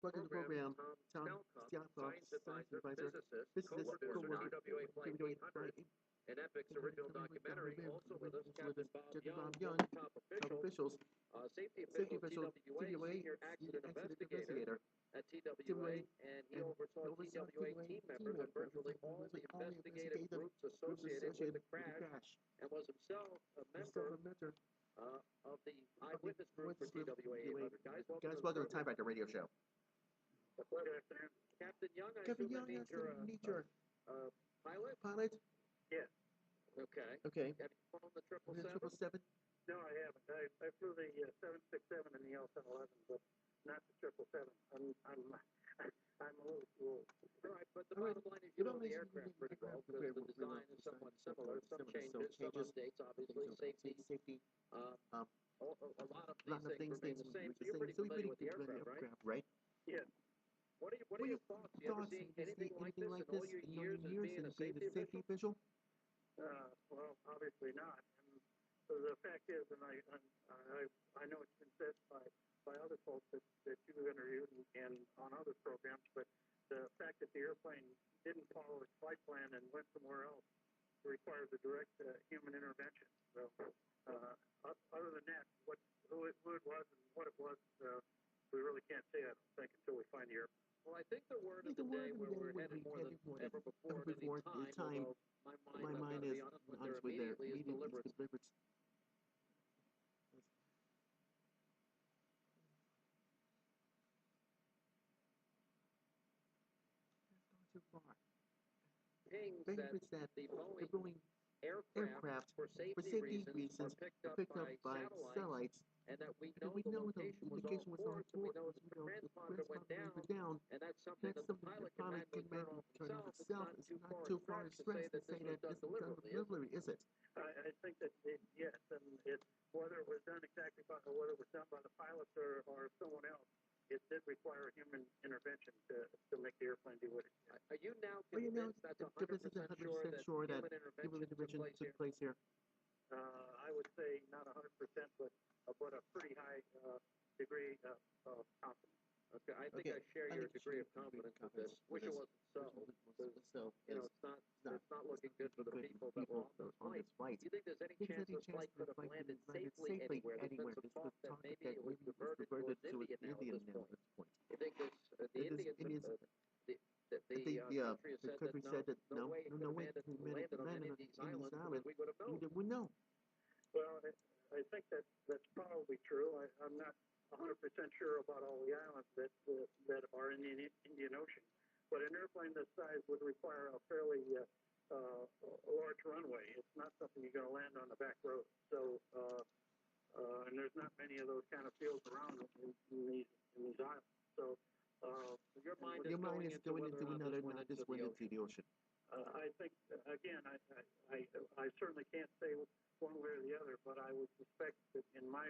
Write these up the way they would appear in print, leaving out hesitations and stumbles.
Welcome to the program, Tom Stelkov, science advisor, physicist, co-worker, TWA Flight, an Epic's original documentary. Also with us, Captain Bob Young, top officials, safety safety official, official, TWA, senior accident investigator at TWA, and he oversaw TWA team members and virtually all the investigative groups associated with the crash, and was himself a member of the eyewitness group for TWA 800. Guys, welcome to the Time Factor Radio Show. Good afternoon. Captain Young, I assume that means you're a pilot? Pilot? Yes. Okay. Okay. Have you flown the 777? No, I haven't. I flew the 767 and the L-1011, but not the 777. I'm a little too old. All right, but the bottom line is you know the aircraft pretty well because the design is somewhat similar. Some changes, some updates, obviously, safety. A lot of these things remain the same. So you're pretty familiar with the aircraft, right? Yes. What are your thoughts? You ever seen anything like this in all your years as being a safety official? Well, obviously not. And the fact is, and I know it's been said by other folks that you've interviewed and on other programs, but the fact that the airplane didn't follow its flight plan and went somewhere else requires a direct human intervention. So, other than that, who it was and what it was, we really can't say, I don't think, until we find the airplane. Well, I think the word of the day where we're headed more than ever before at any time, although my mind is honest with there immediately is deliberate. Too far. Things that the Boeing aircraft, for safety reasons, were picked up by satellites, and that we know the location was on course, and we know that the transponder went down, and that's something that the pilot can manually turn off himself. It's not too far a stretch to say that this was done deliberately, is it? I think that yes, and whether it was done exactly by, or whether it was done by the pilots or someone else, it did require human intervention to make the airplane do what it did. Are you now convinced that's 100% sure that human intervention took place here? I would say not 100%, but a pretty high degree of confidence. Okay, I think I share your degree of confidence with this. Wish it wasn't so. You know, it's not looking good for the people that were on this flight. Do you think there's any chance this flight could have landed safely anywhere? There's been some talk that maybe it was diverted to India now at this point. You think the Indians, the country said that no way it could have landed on any of these islands because we would have known. We know. Well, I think that's probably true. I'm not 100% sure about all the islands that are in the Indian Ocean, but an airplane this size would require a fairly large runway. It's not something you're going to land on the back road. So, and there's not many of those kind of fields around in these islands. So, your mind is going into whether or not this went into the ocean. I think again, I certainly can't say one way or the other, but I would suspect that in my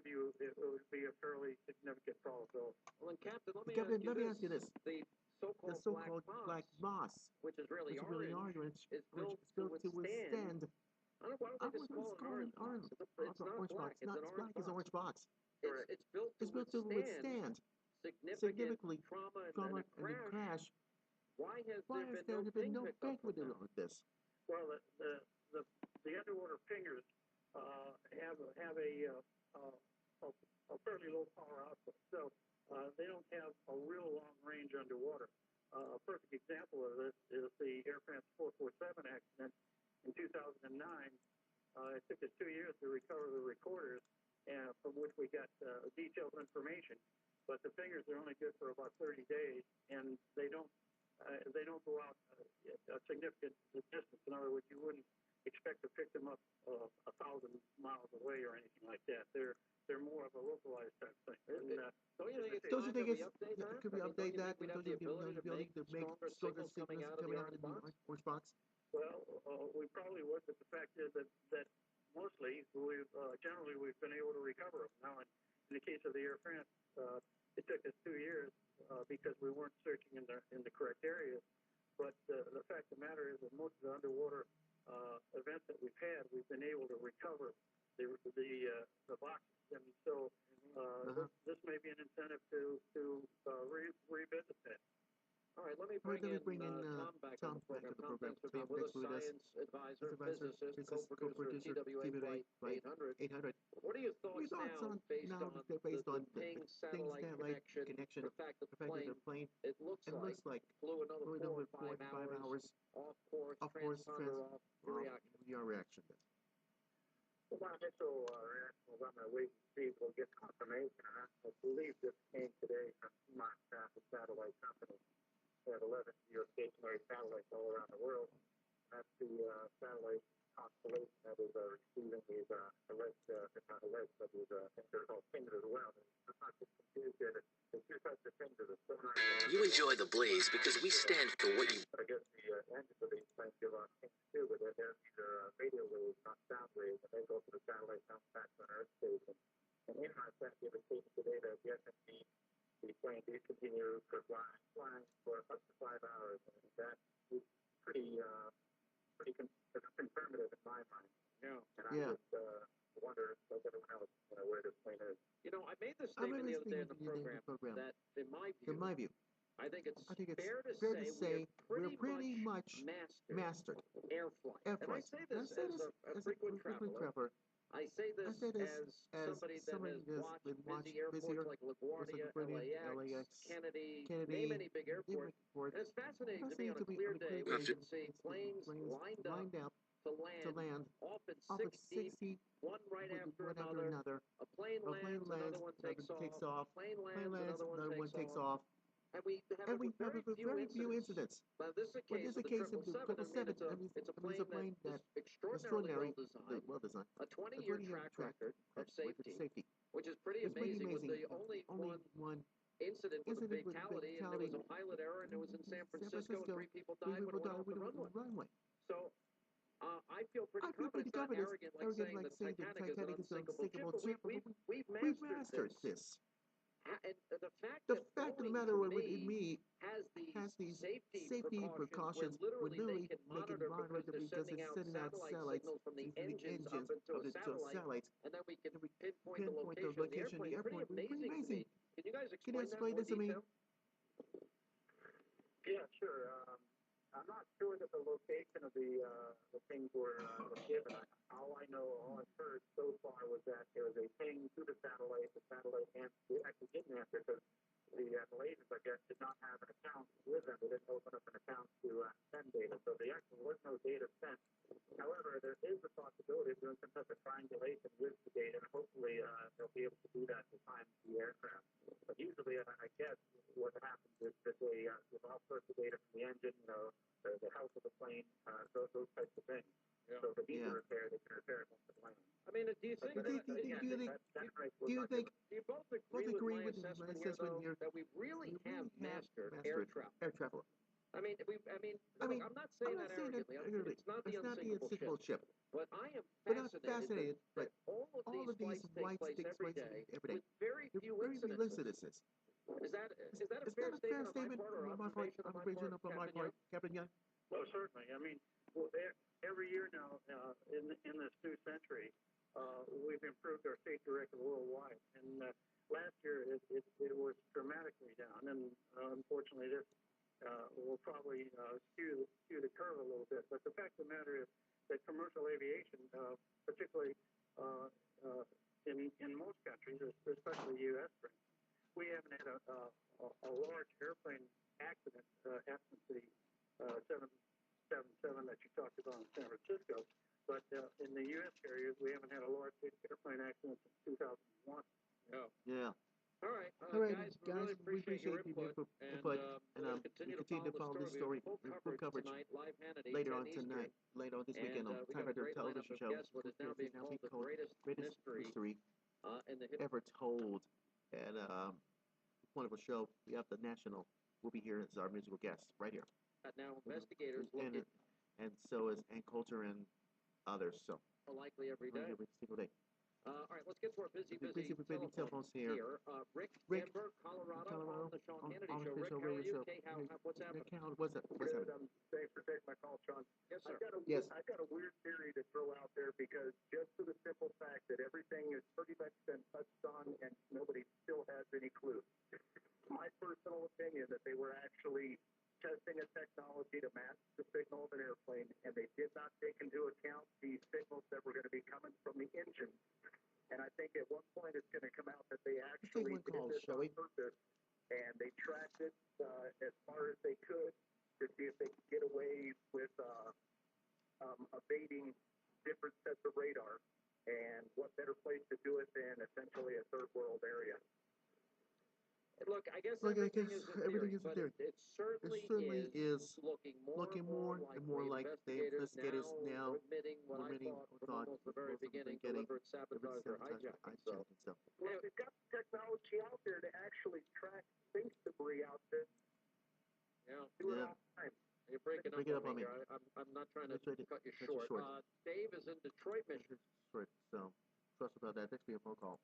view, it would be a fairly significant probability. Well, then, Captain, let me ask you this. The so-called black box, which is really orange, is built to withstand. I don't know why don't just call it an orange box. It's not black. It's an orange box. Orange box. It's built to withstand significant trauma and a crash. Why has there been no picked up on this? Well, the underwater pingers have a fairly low power output, so they don't have a real long range underwater. A perfect example of this is the Air France 447 accident in 2009. It took us 2 years to recover the recorders, from which we got detailed information. But the pingers are only good for about 30 days, and they don't go out a significant distance. In other words, you wouldn't expect to pick them up 1,000 miles away or anything like that. They're more of a localized type thing. And, don't you think could we update that? We'd have the ability to make stronger signals coming out of the orange box? Well, we probably would, but the fact is that mostly, generally, we've been able to recover them. Now, in the case of the Air France, it took us 2 years because we weren't searching in the correct areas. But the fact of the matter is that most of the underwater events that we've had, we've been able to recover the boxes. And so this may be an incentive to bring in Tom back to the program. Tom, thanks for with us. Advisor, Physicist, co-producer, TWA Flight 800. What are your thoughts now based on the ping satellite connection, the fact that the plane, it looks like, flew another 4 or 5 hours off course, transponder off, your reaction? Well, my initial reaction was I'm going to wait and see if we'll get confirmation. I believe this came today from my satellite company. They have 11 geostationary satellites all around the world. That's the satellite constellation that is receiving these alleged, not alleged, but these things that are called pings as well. I'm not just confused here. There's two types of pings. There's sonar. You enjoy the blaze because we stand for what you. I guess the engines of these planes give off pings too, but they're either radio waves, not sound waves, and they go to the satellite bounce back to an Earth station. And in my set, give a station today that the SMD, the plane did continue for flying for up to 5 hours, and that is pretty confirmative in my mind. Yeah. And I just wonder, like everyone else, where this plane is. I made this statement the other day in the program that, in my view, I think it's fair to say we're pretty much mastered air flight. And I say this as a frequent traveler. I say this as somebody that has watched busy airports like LaGuardia, LAX, Kennedy, name any big airport. And it's fascinating to me on a clear day when you can see planes lined up to land, often 60, one right after another. A plane lands, another one takes off. Plane lands, another one takes off. And we have very few incidents. Now, this is a case of the 777. It's a plane that's extraordinarily well designed. A 20-year track record of safety, which is pretty amazing. With the only one incident with a fatality, and there was a pilot error, and it was in San Francisco, and 3 people died when it went off the runway. So I feel pretty confident. It's not arrogant like saying the Titanic is an unsinkable ship, but we've mastered this. And the fact of the matter with me has these safety precautions where literally they can monitor because they're sending out satellite signals from the engines up into a satellite, and then we can pinpoint the location of the airplane. Pretty amazing to me. Can you guys explain that in more detail? Yeah, sure. I'm not sure that the location of the things were given. All I've heard so far was that there was a ping to the satellite actually didn't answer because the Malaysians, I guess, did not have an account with them. They didn't open up an account to send data, so there actually was no data sent. However, there is a possibility of doing some type of triangulation with the data, and hopefully they'll be able to do that to find the aircraft. But usually, I guess, what happens is that they give all sorts of data from the engine, the health of the plane, those types of things. Yeah. So if it needs a repair, they can repair it once it lands. I mean, do you both agree with my assessment here, though, that we really have mastered air travel? I mean, I'm not saying that arrogantly. It's not the unsinkable ship. But I am fascinated that all of these flights take place every day with very few incidences. Is that a fair statement on my part or observation on my part, Captain Young? Well, certainly. I mean, every year now in this new century, we've improved our safety record worldwide. And last year it was dramatically down, and unfortunately this will probably skew the curve a little bit. But the fact of the matter is that commercial aviation, particularly in most countries, especially the U.S., we haven't had a large airplane accident absent the 777 that you talked about in San Francisco. But in the U.S. carriers, we haven't had a large airplane accident since 2001. Yeah. All right, guys, we really appreciate your input, and we'll continue to follow this story. Full coverage tonight, live Hannity, later on tonight, later on this weekend on Time Rider television show. What is now being called the greatest mystery ever told. And wonderful show. We have the National will be here as our musical guest right here. Now investigators look and so is Ann Coulter and others. So likely every day. Every single day. All right, let's get to our busy telephones here. Rick, Denver, Colorado, on the Sean Hannity Show. Rick, how are you? Okay, what's happening? What's Good. Thanks for taking my call, Sean. Yes, sir. I've got a weird theory to throw out there because just for the simple fact that everything is pretty much been touched on and nobody still has any clue. My personal opinion that they were actually testing a technology to match the signal of an airplane, and they did not take into account the signals that were going to be coming from the engine. And I think at one point it's going to come out that they actually did this on purpose, and they tracked it as far as they could to see if they could get away with evading different sets of radar. And what better place to do it than essentially a third world area? Look, I guess everything is a theory, but it certainly is looking more and more like the investigators now admitting what I thought from almost the very beginning, deliberate sabotage or hijacking. So, well, they've got technology out there to actually track space debris out there. Yeah. Do it all the time. You're breaking up on me. I'm not trying to cut you short. Dave is in Detroit, Michigan. Detroit, so trust about that. Next be a phone call.